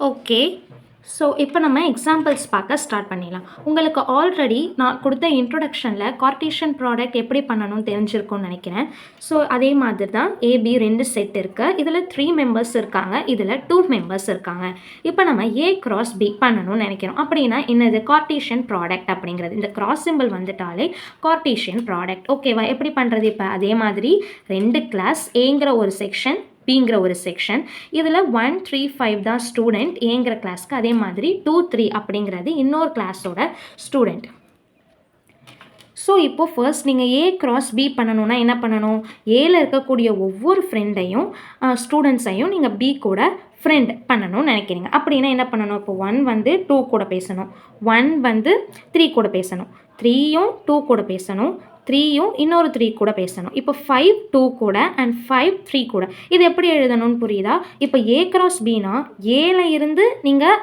Okay. So, இப்போ நம்ம examples பார்க்க ஸ்டார்ட் பண்ணிடலாம். உங்களுக்கு ஆல்ரெடி நான் கொடுத்த இன்ட்ரோடக்ஷனில் கார்ட்டீசியன் ப்ராடக்ட் எப்படி பண்ணணும்னு தெரிஞ்சிருக்கும்னு நினைக்கிறேன். ஸோ, அதே மாதிரி தான் ஏபி 2 செட் இருக்குது. இதில் 3 மெம்பர்ஸ் இருக்காங்க. இதில் 2 மெம்பர்ஸ் இருக்காங்க. இப்போ நம்ம ஏ கிராஸ் பி பண்ணணும்னு நினைக்கிறோம். அப்படின்னா என்னது? கார்ட்டீசியன் ப்ராடக்ட் அப்படிங்கிறது. இந்த கிராஸ் சிம்பிள் வந்துட்டாலே கார்ட்டீசியன் ப்ராடக்ட். ஓகேவா? எப்படி பண்ணுறது? இப்போ அதே மாதிரி 2 கிளாஸ், ஏங்கிற ஒரு செக்ஷன், பிங்கிற ஒரு செக்ஷன். இதில் 1, 3, 5 தான் ஸ்டூடெண்ட் ஏங்கிற கிளாஸ்க்கு. அதே மாதிரி 2, 3 அப்படிங்கிறது இன்னொரு கிளாஸோட ஸ்டூடெண்ட். ஸோ இப்போது ஃபர்ஸ்ட் நீங்கள் ஏ கிராஸ் பி பண்ணணுன்னா என்ன பண்ணணும்? ஏல இருக்கக்கூடிய ஒவ்வொரு ஃப்ரெண்டையும் ஸ்டூடெண்ட்ஸையும் நீங்கள் பி கூட ஃப்ரெண்ட் பண்ணணும்னு நினைக்கிறீங்க. அப்படின்னா என்ன பண்ணணும்? இப்போ 1 வந்து 2 கூட பேசணும், 1 வந்து 3 கூட பேசணும், 3யும் 2 கூட பேசணும், 3யும் இன்னொரு 3 கூட பேசணும். இப்போ 5 2 கூட அண்ட் 5 3 கூட. இது எப்படி எழுதணும்னு புரியுதா? இப்போ ஏ கிராஸ் பினா ஏல இருந்து நீங்கள்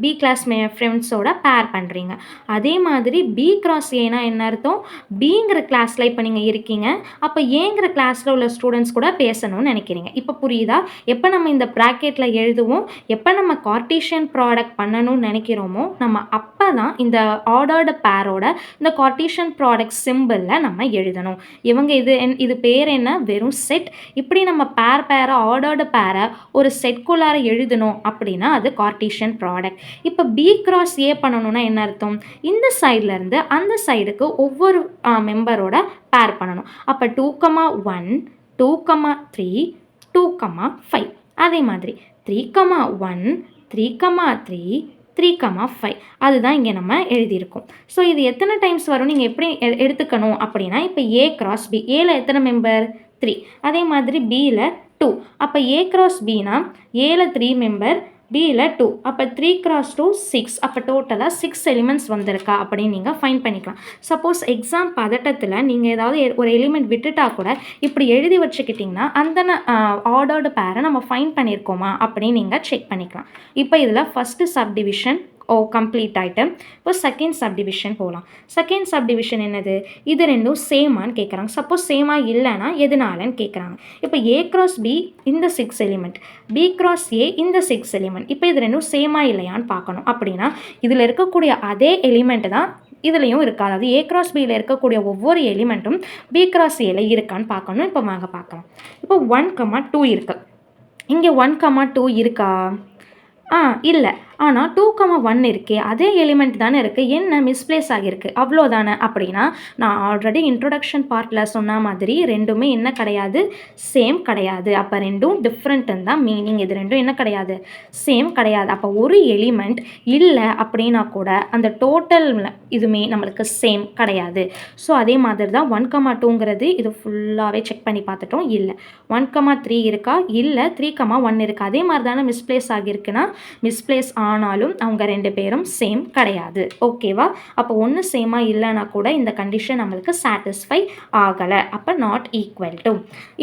பி கிளாஸ் ஃப்ரெண்ட்ஸோட பேர் பண்ணுறீங்க. அதே மாதிரி பி கிராஸ் ஏனா என்ன அர்த்தம்? பிங்கிற கிளாஸில் இப்போ நீங்கள் இருக்கீங்க, அப்போ ஏங்கிற கிளாஸில் உள்ள ஸ்டூடெண்ட்ஸ் கூட பேசணும்னு நினைக்கிறீங்க. இப்போ புரியுதா? எப்போ நம்ம இந்த ப்ராக்கெட்டில் எழுதுவோம், எப்போ நம்ம கார்ட்டீசியன் ப்ராடக்ட் பண்ணணும்னு நினைக்கிறோமோ நம்ம அப்போ தான் இந்த ஆர்டர்டு பேரோட இந்த கார்ட்டீசியன் ப்ராடக்ட் சிம்பிளில் நம்ம எழுதணும். இவங்க இது பேர் என்ன? வெறும் செட். இப்படி நம்ம பேரை ஆர்டர்டு பேரை ஒரு செட்குள்ளார எழுதணும் அப்படின்னா அது கார்ட்டீசியன் ப்ராடக்ட். இப்போ பி கிராஸ் ஏ பண்ணணும்னா என்ன அர்த்தம்? இந்த சைட்லேருந்து அந்த சைடுக்கு ஒவ்வொரு மெம்பரோட பேர் பண்ணணும். அப்போ 2,1, 2,3, 2,5. அதே மாதிரி 3,1, 3,3, 3,5. அதுதான் இங்கே நம்ம எழுதியிருக்கோம். ஸோ இது எத்தனை டைம்ஸ் வரும் நீங்கள் எப்படி எடுத்துக்கணும் அப்படின்னா, இப்போ ஏ கிராஸ் பி, ஏல எத்தனை மெம்பர்? 3. அதே மாதிரி பியில் 2. அப்போ ஏ கிராஸ் பினா ஏல 3 மெம்பர், பியில் 2. அப்போ 3 கிராஸ் 2 6. அப்போ டோட்டலாக 6 எலிமெண்ட்ஸ் வந்திருக்கா அப்படின்னு நீங்கள் ஃபைன் பண்ணிக்கலாம். சப்போஸ் எக்ஸாம் பதட்டத்தில் நீங்கள் ஏதாவது ஒரு எலிமெண்ட் விட்டுட்டா கூட இப்படி எழுதி வச்சுக்கிட்டிங்கன்னா அந்த ஆர்டர்டு பேரை நம்ம ஃபைன் பண்ணியிருக்கோமா அப்படின்னு நீங்கள் செக் பண்ணிக்கலாம். இப்போ இதில் ஃபஸ்ட்டு சப்டிவிஷன் கம்ப்ளீட் ஆகிட்டு இப்போ செகண்ட் சப்டிவிஷன் போகலாம். செகண்ட் சப்டிவிஷன் என்னது? இது ரெண்டும் சேமான்னு கேட்குறாங்க. சப்போஸ் சேமாக இல்லைன்னா எதுனாலன்னு கேட்குறாங்க. இப்போ ஏ கிராஸ் பி இந்த 6 எலிமெண்ட், பி கிராஸ் ஏ இந்த 6 எலிமெண்ட். இப்போ இது ரெண்டும் சேமாக இல்லையான்னு பார்க்கணும். அப்படின்னா இதில் இருக்கக்கூடிய அதே எலிமெண்ட் தான் இதுலேயும் இருக்கா. அதாவது ஏ கிராஸ் பியில் இருக்கக்கூடிய ஒவ்வொரு எலிமெண்ட்டும் பி கிராஸ் ஏல இருக்கான்னு பார்க்கணும். இப்போ வாங்க பார்க்கலாம். இப்போ 1,2 இருக்குது. இங்கே 1,2 இருக்கா? இல்லை. ஆனால் 2,1 இருக்கே, அதே எலிமெண்ட் தானே இருக்குது, என்ன மிஸ்பிளேஸ் ஆகியிருக்கு அவ்வளோதானே. அப்படின்னா நான் ஆல்ரெடி இன்ட்ரோடக்ஷன் பார்ட்டில் சொன்ன மாதிரி ரெண்டுமே என்ன கிடையாது? சேம் கிடையாது. அப்போ ரெண்டும் டிஃப்ரெண்ட்டுன்னு தான் மீனிங். இது ரெண்டும் என்ன கிடையாது? சேம் கிடையாது. அப்போ ஒரு எலிமெண்ட் இல்லை அப்படின்னா கூட அந்த டோட்டல் இதுவுமே நம்மளுக்கு சேம் கிடையாது. ஸோ அதே மாதிரி தான் 1,2ங்கிறது இது ஃபுல்லாகவே செக் பண்ணி பார்த்துட்டோம். இல்லை. 1,3 இருக்கா? இல்லை. 3,1 இருக்குது. அதே மாதிரி தானே மிஸ்பிளேஸ் ஆகியிருக்குன்னா மிஸ்பிளேஸ் ஆனாலும் அவங்க 2 பேரும் சேம் கிடையாது. ஓகேவா? அப்போ ஒன்று சேமாக இல்லைனா கூட இந்த கண்டிஷன் நம்மளுக்கு சாட்டிஸ்ஃபை ஆகலை. அப்போ நாட் ஈக்குவல் டு.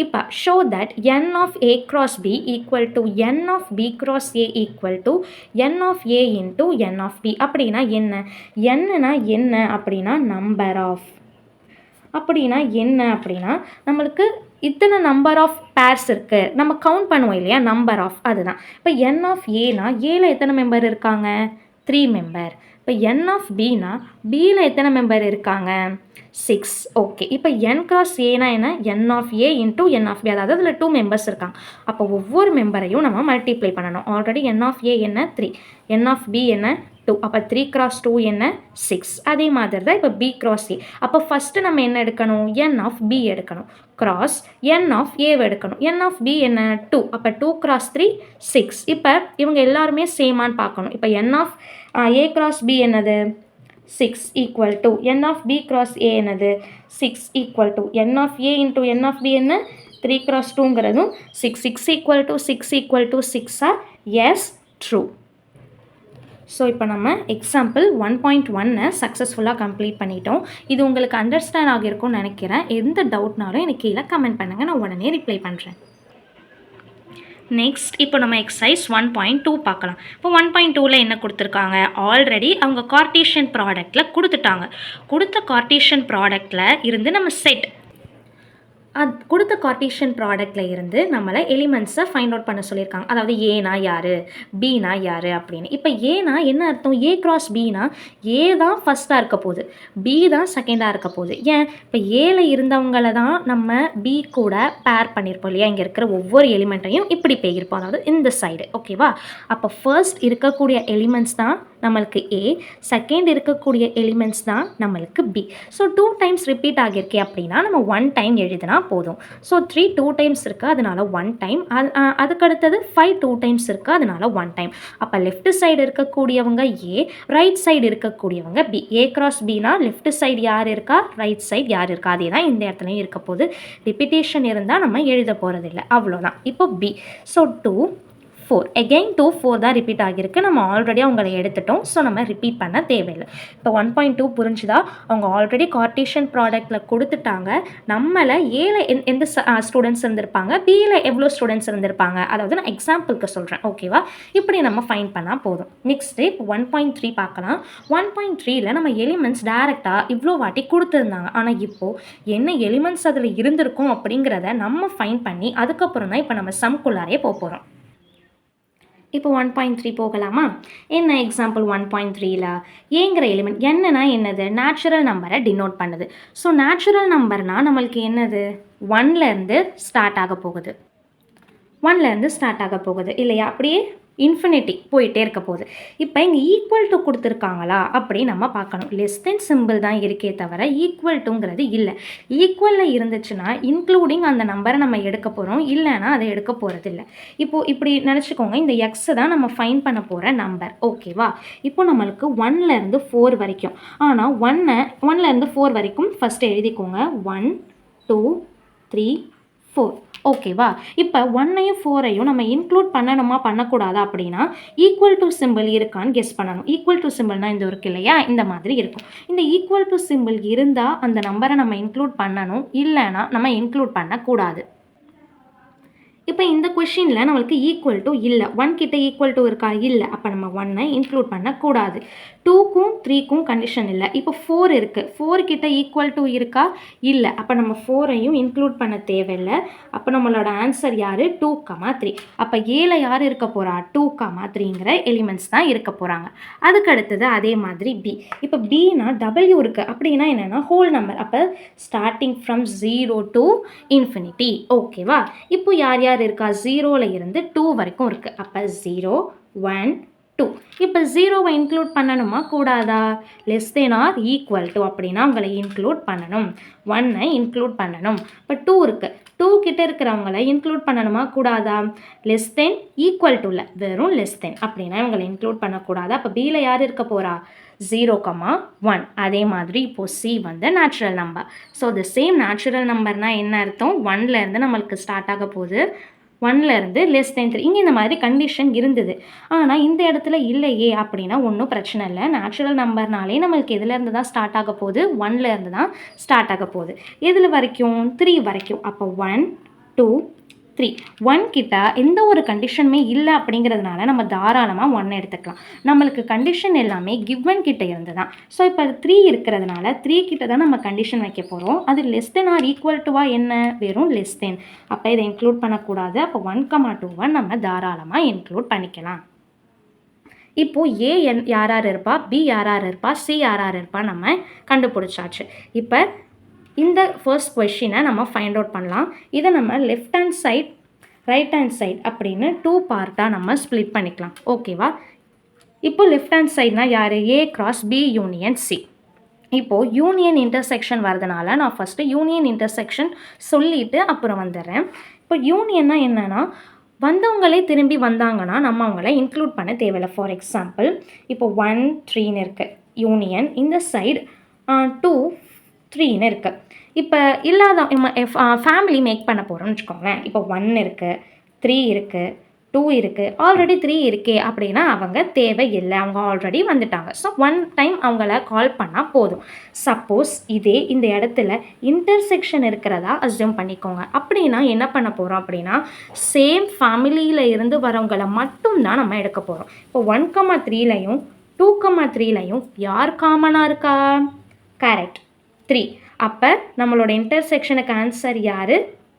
இப்போ show that n of A cross b equal to n of B cross a equal to n of A into n of b. அப்படின்னா என்ன? என்னன்னா என்ன அப்படின்னா நம்பர் ஆஃப். அப்படின்னா என்ன அப்படின்னா நம்மளுக்கு இத்தனை நம்பர் ஆஃப் பேர்ஸ் இருக்குது, நம்ம கவுண்ட் பண்ணுவோம் இல்லையா, நம்பர் ஆஃப், அதுதான். இப்போ n ஆஃப் ஏனா ஏல எத்தனை மெம்பர் இருக்காங்க? 3 மெம்பர். இப்போ n ஆஃப் பினா பியில் எத்தனை மெம்பர் இருக்காங்க? 6. ஓகே. இப்போ n கிராஸ் ஏனா என்ன? n of A into n of b. அதாவது அதில் 2 மெம்பர்ஸ் இருக்காங்க. அப்போ ஒவ்வொரு மெம்பரையும் நம்ம மல்டிப்ளை பண்ணணும். ஆல்ரெடி n ஆஃப் ஏ என்ன? 3, n ஆஃப் பி என்ன? 2. அப்போ 3 கிராஸ் 2 என்ன? 6. அதே மாதிரி தான் இப்போ பி கிராஸ் ஏ. அப்போ ஃபஸ்ட்டு நம்ம என்ன எடுக்கணும்? n ஆஃப் பி எடுக்கணும். கிராஸ் n ஆஃப் ஏவை எடுக்கணும். n ஆஃப் பி என்ன? 2. அப்போ 2 கிராஸ் 3 6. இப்போ இவங்க எல்லாருமே சேமான்னு பார்க்கணும். இப்போ n of A cross B என்னது? 6 equal to n of B cross A என்னது? 6 equal to n of A into n of B என்ன? 3 கிராஸ் 2ங்கிறதும் 6. 6 equal to 6 equal to 6 is true. So இப்போ நம்ம எக்ஸாம்பிள் 1.1 சக்ஸஸ்ஃபுல்லாக கம்ப்ளீட் பண்ணிட்டோம். இது உங்களுக்கு அண்டர்ஸ்டாண்ட் ஆகியிருக்கும்னு நினைக்கிறேன். எந்த டவுட்னாலும் எனக்கு கீழே கமெண்ட் பண்ணுங்கள், நான் உடனே ரிப்ளை பண்ணுறேன். நெக்ஸ்ட் இப்போ நம்ம எக்ஸசைஸ் 1.2 பார்க்கலாம். இப்போ 1.2ல் என்ன கொடுத்துருக்காங்க? ஆல்ரெடி அவங்க கார்ட்டீசியன் ப்ராடக்டில் கொடுத்துட்டாங்க. கொடுத்த கார்ட்டீசியன் ப்ராடக்டில் இருந்து நம்ம செட் கொடுத்த கார்ட்டீசியன் ப்ராடக்ட்டில் இருந்து நம்மளை எலிமெண்ட்ஸை ஃபைண்ட் அவுட் பண்ண சொல்லியிருக்காங்க. அதாவது ஏனா யார், பினா யார் அப்படின்னு. இப்போ ஏனா என்ன அர்த்தம்? ஏ கிராஸ் பினா ஏ தான் ஃபஸ்ட்டாக இருக்க போகுது, பி தான் செகண்டாக இருக்க போகுது. ஏன்? இப்போ ஏல இருந்தவங்கள தான் நம்ம பி கூட பேர் பண்ணியிருப்போம் இல்லையா? இங்கே இருக்கிற ஒவ்வொரு எலிமெண்ட்டையும் இப்படி போயிருப்போம், அதாவது இந்த சைடு. ஓகேவா? அப்போ ஃபர்ஸ்ட் இருக்கக்கூடிய எலிமெண்ட்ஸ் தான் நம்மளுக்கு ஏ, செகண்ட் இருக்கக்கூடிய எலிமெண்ட்ஸ் தான் நம்மளுக்கு பி. ஸோ 2 டைம்ஸ் ரிப்பீட் ஆகியிருக்கே அப்படின்னா நம்ம 1 டைம் எழுதினா போதும். ஸோ 3 2 டைம்ஸ் இருக்குது, அதனால 1 டைம். அதுக்கடுத்தது 5 2 டைம்ஸ் இருக்குது, அதனால 1 டைம். அப்போ லெஃப்ட் சைடு இருக்கக்கூடியவங்க ஏ, ரைட் சைடு இருக்கக்கூடியவங்க பி. ஏ கிராஸ் பினா லெஃப்ட் சைடு யார் இருக்கா, ரைட் சைடு யார் இருக்கா, அதே தான் இந்த இடத்துலையும் இருக்க போது. ரிப்பீட்டேஷன் இருந்தால் நம்ம எழுத போகிறதில்ல, அவ்வளோதான். இப்போ பி. ஸோ 2 4 again 2 4 தான் ரிப்பீட் ஆகியிருக்கு. நம்ம ஆல்ரெடி அவங்களை எடுத்துட்டோம். ஸோ நம்ம ரிப்பீட் பண்ண தேவையில்லை. இப்போ 1.2 புரிஞ்சுதா? அவங்க ஆல்ரெடி கார்ட்டீசியன் ப்ராடக்ட்டில் கொடுத்துட்டாங்க. நம்மளை ஏல எந்த ஸ்டூடெண்ட்ஸ் இருந்திருப்பாங்க, பியில் எவ்வளோ ஸ்டூடெண்ட்ஸ் இருந்திருப்பாங்க, அதாவது நான் எக்ஸாம்பிளுக்கு சொல்கிறேன். ஓகேவா? இப்படி நம்ம ஃபைண்ட் பண்ணால் போதும். நெக்ஸ்ட்டு இப்போ 1.3 பார்க்கலாம். 1.3ல நம்ம எலிமெண்ட்ஸ் டேரெக்டாக இவ்வளோ வாட்டி கொடுத்துருந்தாங்க. ஆனால் இப்போது என்ன எலிமெண்ட்ஸ் அதில் இருந்திருக்கும் அப்படிங்கிறத நம்ம ஃபைண்ட் பண்ணி அதுக்கப்புறம் தான் இப்போ நம்ம சம்குள்ளாரே போகிறோம். இப்போ 1.3 போகலாமா? என்ன எக்ஸாம்பிள் 1.3ல ஏங்கிற எலிமெண்ட் என்னன்னா என்னது? நேச்சுரல் நம்பரை டினோட் பண்ணுது. ஸோ நேச்சுரல் நம்பர்னால் நம்மளுக்கு என்னது? 1லேருந்து ஸ்டார்ட் ஆக போகுது, 1லேருந்து ஸ்டார்ட் ஆக போகுது இல்லையா? அப்படியே இன்ஃபினிட்டி போயிட்டே இருக்க போகுது. இப்போ இங்கே ஈக்குவல் டு கொடுத்துருக்காங்களா அப்படி நம்ம பார்க்கணும். லெஸ் தென் சிம்பிள் தான் இருக்கே தவிர ஈக்குவல் டுங்கிறது இல்லை. ஈக்குவலில் இருந்துச்சுன்னா இன்க்ளூடிங் அந்த நம்பரை நம்ம எடுக்க போகிறோம், இல்லைன்னா அதை எடுக்க போகிறது இல்லை. இப்போது இப்படி நினச்சிக்கோங்க, இந்த எக்ஸ் தான் நம்ம ஃபைன் பண்ண போகிற நம்பர். ஓகேவா? இப்போ நம்மளுக்கு 1லேருந்து 4 வரைக்கும். ஆனால் 1லேருந்து 4 வரைக்கும் ஃபஸ்ட்டு எழுதிக்கோங்க. 1 2 3 4. ஓகேவா? இப்போ 1ஐயும் 4ஐயும் நம்ம இன்க்ளூட் பண்ணணுமா பண்ணக்கூடாதா அப்படின்னா ஈக்குவல் டு சிம்பிள் இருக்கான்னு கெஸ் பண்ணணும். ஈக்குவல் டு சிம்பிள்னால் இந்த இருக்கு இல்லையா? இந்த மாதிரி இருக்கும். இந்த ஈக்குவல் டு சிம்பிள் இருந்தால் அந்த நம்பரை நம்ம இன்க்ளூட் பண்ணணும், இல்லைன்னா நம்ம இன்க்ளூட் பண்ணக்கூடாது. இப்போ இந்த கொஷினில் நம்மளுக்கு ஈக்குவல் டு இல்லை, 1 கிட்ட ஈக்குவல் டு இருக்கா? இல்லை. அப்போ நம்ம 1ஐ இன்க்ளூட் பண்ணக்கூடாது. 2க்கும் 3க்கும் கண்டிஷன் இல்லை. இப்போ 4 இருக்குது, 4 கிட்ட ஈக்குவல் டு இருக்கா? இல்லை. அப்போ நம்ம 4ஐயும் இன்க்ளூட் பண்ண தேவையில்லை. அப்போ நம்மளோட ஆன்சர் யார்? 2, 3. அப்போ ஏல யார் இருக்க போகிறா? 2, 3ங்கிற எலிமெண்ட்ஸ் தான் இருக்க போகிறாங்க. அதுக்கு அடுத்தது அதே மாதிரி பி. இப்போ பினா டபிள்யூ இருக்குது அப்படின்னா என்னென்னா ஹோல் நம்பர். அப்போ ஸ்டார்டிங் ஃப்ரம் 0 டு இன்ஃபினிட்டி. ஓகேவா? இப்போ யார் யார் இருக்கா? 0ல் இருந்து 2 வரைக்கும் இருக்குது. அப்போ 0 1 2. இப்போ 0வை இன்க்ளூட் பண்ணணுமா கூடாதா? Less than or equal to அப்படின்னா உங்களை இன்க்ளூட் பண்ணணும். 1ஐ இன்க்ளூட் பண்ணணும். இப்போ 2 இருக்குது, 2 கிட்ட இருக்கிறவங்களை இன்க்ளூட் பண்ணணுமா கூடாதா? லெஸ் தென் ஈக்குவல் டு இல்லை, வெறும் லெஸ் தென் அப்படின்னா இவங்களை இன்க்ளூட் பண்ணக்கூடாது. அப்போ பியில் யார் இருக்க போகிறா? 0, 1. அதே மாதிரி இப்போது சி வந்து natural number. So the same natural நம்பர்னால் என்ன அர்த்தம்? 1லேருந்து நம்மளுக்கு ஸ்டார்ட் ஆக போகுது, 1லேருந்து லெஸ் தென் 3. இங்கே இந்த மாதிரி கண்டிஷன் இருந்தது. ஆனால் இந்த இடத்துல இல்லையே அப்படின்னா ஒன்றும் பிரச்சனை இல்லை. நேச்சுரல் நம்பர்னாலே நம்மளுக்கு எதுலேருந்து தான் ஸ்டார்ட் ஆக போகுது? 1லேருந்து தான் ஸ்டார்ட் ஆக போகுது. எதில் வரைக்கும்? 3 வரைக்கும். அப்போ 1 2 3. 1 கிட்ட எந்த ஒரு கண்டிஷனுமே இல்லை அப்படிங்கிறதுனால நம்ம தாராளமாக 1 எடுத்துக்கலாம். நம்மளுக்கு கண்டிஷன் எல்லாமே கிவன் கிட்ட இருந்து தான். ஸோ இப்போ 3 இருக்கிறதுனால 3 கிட்ட தான் நம்ம கண்டிஷன் வைக்க போகிறோம். அது லெஸ் தென் ஆர் ஈக்குவல் டுவா என்ன? வெறும் லெஸ் தென். அப்போ இதை இன்க்ளூட் பண்ணக்கூடாது. அப்போ 1, 2 நம்ம தாராளமாக இன்க்ளூட் பண்ணிக்கலாம். இப்போது ஏ யார் யார் இருப்பா, பி யார் யார் இருப்பா, சி யார் யார் இருப்பா நம்ம கண்டுபிடிச்சாச்சு. இப்போ இந்த ஃபர்ஸ்ட் கொஷினை நம்ம ஃபைண்ட் அவுட் பண்ணலாம். இதை நம்ம left hand side right hand side அப்படின்னு 2 பார்ட்டாக நம்ம ஸ்ப்ளிட் பண்ணிக்கலாம். ஓகேவா? இப்போ லெஃப்ட் ஹேண்ட் சைட்னால் யார்? A cross B union C. இப்போது யூனியன் இன்டர்செக்ஷன் வரதுனால நான் ஃபஸ்ட்டு யூனியன் இன்டர்செக்ஷன் சொல்லிவிட்டு அப்புறம் வந்துடுறேன். இப்போ யூனியன்னா என்னென்னா வந்தவங்களே திரும்பி வந்தாங்கன்னா நம்ம அவங்கள இன்க்ளூட் பண்ண தேவையில்லை. ஃபார் எக்ஸாம்பிள் இப்போ 1 3ன்னு இருக்குது யூனியன், இந்த சைடு 2 3ன்னு இருக்குது. இப்போ இல்லாத ஃபேமிலி மேக் பண்ண போகிறோம்னு வச்சுக்கோங்களேன். இப்போ 1 இருக்குது, 3 இருக்குது, 2 இருக்குது, ஆல்ரெடி 3 இருக்கே அப்படின்னா அவங்க தேவையில்லை, அவங்க ஆல்ரெடி வந்துட்டாங்க. ஸோ 1 டைம் அவங்கள கால் பண்ணால் போதும். சப்போஸ் இதே இந்த இடத்துல இன்டர்செக்ஷன் இருக்கிறதா அஸ்யூம் பண்ணிக்கோங்க. அப்படின்னா என்ன பண்ண போகிறோம் அப்படின்னா சேம் ஃபேமிலியில் இருந்து வரவங்களை மட்டும்தான் நம்ம எடுக்க போகிறோம். இப்போ 1, 3லையும் 2, 3லையும் யார் காமனாக இருக்கா? கரெக்ட், 3. அப்போ நம்மளோட இன்டர்செக்ஷனுக்கு ஆன்சர் யார்?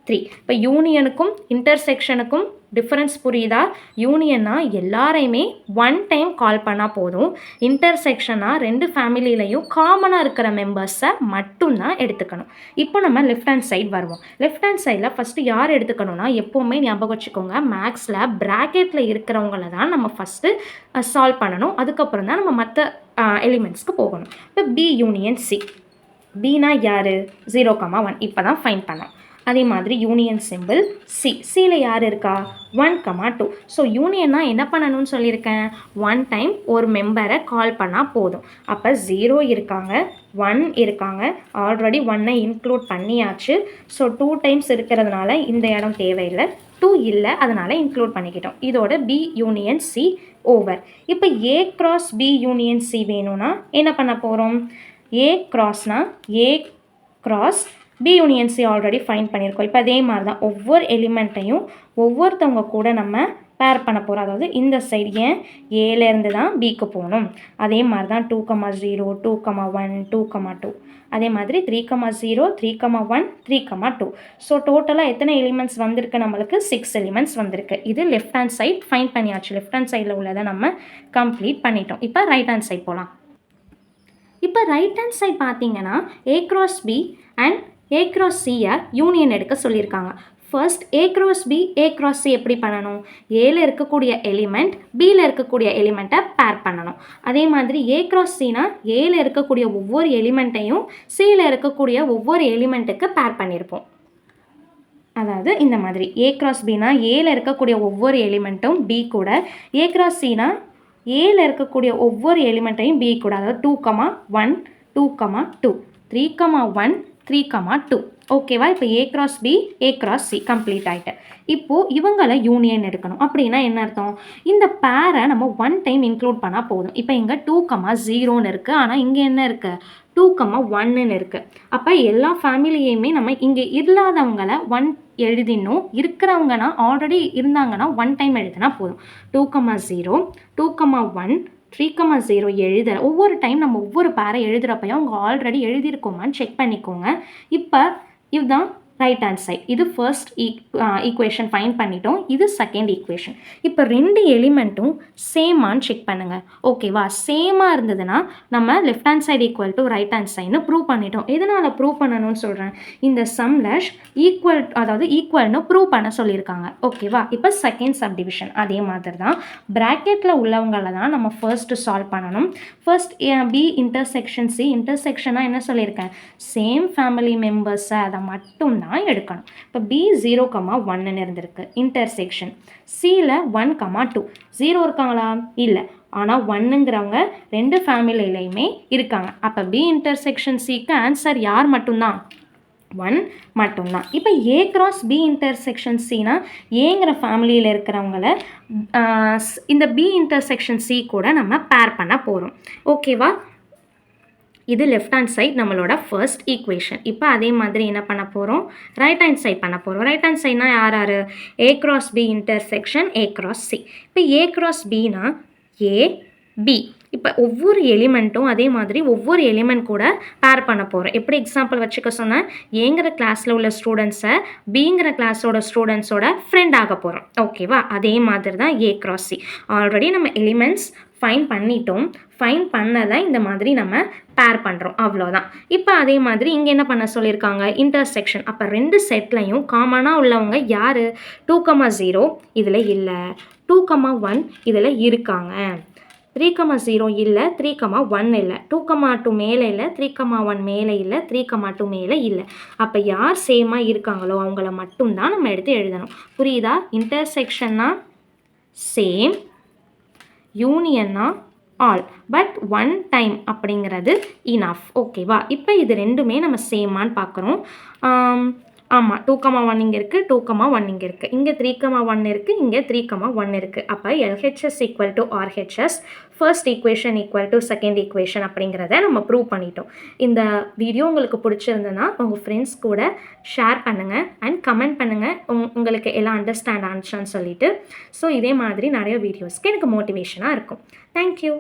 3. இப்போ யூனியனுக்கும் இன்டர்செக்ஷனுக்கும் டிஃப்ரென்ஸ் புரியுதா? யூனியன்னா எல்லாரையுமே ஒன் டைம் கால் பண்ணால் போதும். இன்டர்செக்ஷனாக ரெண்டு ஃபேமிலியிலையும் காமனாக இருக்கிற மெம்பர்ஸை மட்டும்தான் எடுத்துக்கணும். இப்போ நம்ம லெஃப்ட் ஹேண்ட் சைடு வருவோம். லெஃப்ட் ஹேண்ட் சைடில் ஃபஸ்ட்டு யார் எடுத்துக்கணும்னா, எப்போவுமே ஞாபகம் வச்சுக்கோங்க, மேக்ஸில் ப்ராக்கெட்டில் இருக்கிறவங்கள தான் நம்ம ஃபஸ்ட்டு சால்வ் பண்ணணும். அதுக்கப்புறம் தான் நம்ம மற்ற எலிமெண்ட்ஸ்க்கு போகணும். இப்போ பி யூனியன் சி. பினா யார்? 0,1 இப்போ தான் ஃபைன் பண்ணோம். அதே மாதிரி யூனியன் சிம்பிள் சி. சியில் யார் இருக்கா? 1,2. ஸோ யூனியன்னா என்ன பண்ணணும்னு சொல்லியிருக்கேன்? ஒன் டைம் ஒரு மெம்பரை கால் பண்ணால் போதும். அப்போ 0 இருக்காங்க, 1 இருக்காங்க, ஆல்ரெடி 1ஐ இன்க்ளூட் பண்ணியாச்சு. ஸோ 2 டைம்ஸ் இருக்கிறதுனால இந்த இடம் தேவையில்லை, 2 இல்லை, அதனால் இன்க்ளூட் பண்ணிக்கிட்டோம். இதோட பி யூனியன் சி ஓவர். இப்போ A cross B union C வேணும்னா என்ன பண்ண போகிறோம்? ஏ கிராஸ்னா A cross B union C already find பண்ணியிருக்கோம். இப்போ அதே மாதிரி தான் ஒவ்வொரு எலிமெண்ட்டையும் ஒவ்வொருத்தவங்க கூட நம்ம பேர் பண்ண போகிறோம். அதாவது இந்த சைடு ஏன் ஏலேருந்து தான் பிக்கு போகணும். அதே மாதிரி தான் 2,0, 2,1, 2,2. அதே மாதிரி 3,0, 3,1, 3,2. ஸோ டோட்டலாக எத்தனை எலிமெண்ட்ஸ் வந்திருக்கு? நம்மளுக்கு 6 எலிமெண்ட்ஸ் வந்திருக்கு. இது லெஃப்ட் ஹேண்ட் சைட் ஃபைன் பண்ணியாச்சு. லெஃப்ட் ஹேண்ட் சைடில் உள்ளதை நம்ம கம்ப்ளீட் பண்ணிட்டோம். இப்போ ரைட் ஹேண்ட் சைட் போகலாம். இப்போ ரைட் ஹேண்ட் சைட் பார்த்தீங்கன்னா A cross B and A cross சியை யூனியன் எடுக்க சொல்லியிருக்காங்க. First A cross B A cross C எப்படி பண்ணணும்? ஏல இருக்கக்கூடிய எலிமெண்ட் பியில் இருக்கக்கூடிய எலிமெண்ட்டை பேர் பண்ணணும். அதே மாதிரி ஏ கிராஸ் சினா ஏல இருக்கக்கூடிய ஒவ்வொரு எலிமெண்ட்டையும் சியில் இருக்கக்கூடிய ஒவ்வொரு எலிமெண்ட்டுக்கு பேர் பண்ணியிருப்போம். அதாவது இந்த மாதிரி ஏ கிராஸ் பினா ஏல இருக்கக்கூடிய ஒவ்வொரு எலிமெண்ட்டும் பி கூட, ஏ கிராஸ் சினா ஏல இருக்கக்கூடிய ஒவ்வொரு எலிமெண்ட்டையும் பி கூட, அதாவது 2,1, 2,2, 3,1, 3,2. ஓகேவா? இப்போ A cross B A cross C complete ஆகிட்டு. இப்போது இவங்களை யூனியன் எடுக்கணும். அப்படின்னா என்ன அர்த்தம்? இந்த பேரை நம்ம ஒன் டைம் இன்க்ளூட் பண்ணால் போதும். இப்போ இங்கே 2,0 இருக்குது, ஆனால் இங்கே என்ன இருக்குது? 2,1 இருக்குது. அப்போ எல்லா ஃபேமிலியுமே நம்ம இங்கே இல்லாதவங்களை 1 எழுதினோம், இருக்கிறவங்கன்னா ஆல்ரெடி இருந்தாங்கன்னா ஒன் டைம் எழுதினா போதும். 2,0, 2,1, 3,0 எழுதுகிற ஒவ்வொரு டைம் நம்ம ஒவ்வொரு பேரை எழுதுகிறப்பையும் அவங்க ஆல்ரெடி எழுதியிருக்கோமான்னு செக் பண்ணிக்கோங்க. இப்போ இதுதான் ரைட் ஹேண்ட் சைட். இது ஃபர்ஸ்ட் ஈக்குவேஷன் ஃபைன் பண்ணிட்டோம். இது செகண்ட் ஈக்குவேஷன். இப்போ ரெண்டு எலிமெண்ட்டும் சேமான்னு செக் பண்ணுங்கள். ஓகேவா? சேமாக இருந்ததுன்னா நம்ம left hand side equal to right hand சைடுன்னு ப்ரூவ் பண்ணிட்டோம். எதனால் ப்ரூவ் பண்ணணும்னு சொல்கிறேன்? இந்த சம்லேஷ் ஈக்குவல், அதாவது ஈக்குவல்னு ப்ரூவ் பண்ண சொல்லியிருக்காங்க. ஓகேவா? இப்போ செகண்ட் சப் டிவிஷன் அதே மாதிரி தான். ப்ராக்கெட்டில் உள்ளவங்களை தான் நம்ம ஃபர்ஸ்ட்டு சால்வ் பண்ணணும். First B intersection C. இன்டர்செக்ஷனாக என்ன சொல்லியிருக்கேன்? சேம் ஃபேமிலி மெம்பர்ஸை அதை மட்டும் எடுக்கணும். இப்போ பி 0,1 இருந்திருக்கு இன்டர்செக்ஷன். சியில் 1,2. 0 இருக்காங்களா? இல்லை. ஆனால் 1ங்கிறவங்க ரெண்டு ஃபேமிலியிலையுமே இருக்காங்க. அப்போ பி இன்டர்செக்ஷன் சிக்கு ஆன்சர் யார் மட்டும்தான்? 1 மட்டும்தான். இப்போ ஏ கிராஸ் பி இன்டர்செக்ஷன் சினா ஏங்கிற ஃபேமிலியில் இருக்கிறவங்கள இந்த பி இன்டர்செக்ஷன் சி கூட நம்ம பேர் பண்ண போகிறோம். ஓகேவா? இது லெஃப்ட் ஹேண்ட் சைட் நம்மளோட ஃபர்ஸ்ட் ஈக்குவேஷன். இப்போ அதே மாதிரி என்ன பண்ண போகிறோம்? ரைட் ஹேண்ட் சைட் பண்ண போகிறோம். ரைட் ஹேண்ட் சைட்னா யார் யார்? A cross B intersection A cross C. இப்போ A cross Bina A B. இப்போ ஒவ்வொரு எலிமெண்ட்டும் அதே மாதிரி ஒவ்வொரு எலிமெண்ட் கூட பேர் பண்ண போகிறோம். எப்படி எக்ஸாம்பிள் வச்சுக்க சொன்னால், ஏங்கிற கிளாஸில் உள்ள ஸ்டூடெண்ட்ஸை பிங்கிற கிளாஸோட ஸ்டூடெண்ட்ஸோட ஃப்ரெண்ட் ஆக போகிறோம். ஓகேவா? அதே மாதிரி தான் ஏ கிராஸ் சி. ஆல்ரெடி நம்ம எலிமெண்ட்ஸ் ஃபைன் பண்ணிட்டோம். ஃபைன் பண்ணதை இந்த மாதிரி நம்ம பேர் பண்ணுறோம், அவ்வளோதான். இப்போ அதே மாதிரி இங்கே என்ன பண்ண சொல்லியிருக்காங்க? இன்டர்செக்ஷன். அப்போ ரெண்டு செட்லையும் காமனாக உள்ளவங்க யார்? 2,0 இதில் இல்லை, 2,1 இதில் இருக்காங்க, 3,0 இல்லை, 3,1 இல்லை, 2,2 மேலே இல்லை, 3,1 மேலே இல்லை, 3,2 மேலே இல்லை. அப்போ யார் சேமாக இருக்காங்களோ அவங்கள மட்டும்தான் நம்ம எடுத்து எழுதணும். புரியுதா? இன்டர்செக்ஷன்னா சேம், யூனியன்னா ஆல், பட் ஒன் டைம் அப்படிங்கிறது இனஃப். ஓகேவா? இப்போ இது ரெண்டுமே நம்ம சேமான்னு பார்க்குறோம். ஆமாம், 2,1 இங்கே இருக்குது, 2,1 இங்கே இருக்குது, இங்கே 3,1 இருக்குது, இங்கே 3,1 இருக்குது. அப்போ LHS equal to RHS, first equation equal to second equation அப்படிங்கிறத நம்ம ப்ரூவ் பண்ணிட்டோம். இந்த வீடியோ உங்களுக்கு பிடிச்சிருந்ததுன்னா உங்கள் ஃப்ரெண்ட்ஸ் கூட ஷேர் பண்ணுங்கள் அண்ட் கமெண்ட் பண்ணுங்கள் உங்களுக்கு எல்லாம் அண்டர்ஸ்டாண்ட் ஆனிச்சான்னு சொல்லிட்டு. ஸோ இதே மாதிரி நிறைய வீடியோஸ்க்கு எனக்கு மோட்டிவேஷனாக இருக்கும். தேங்க்யூ.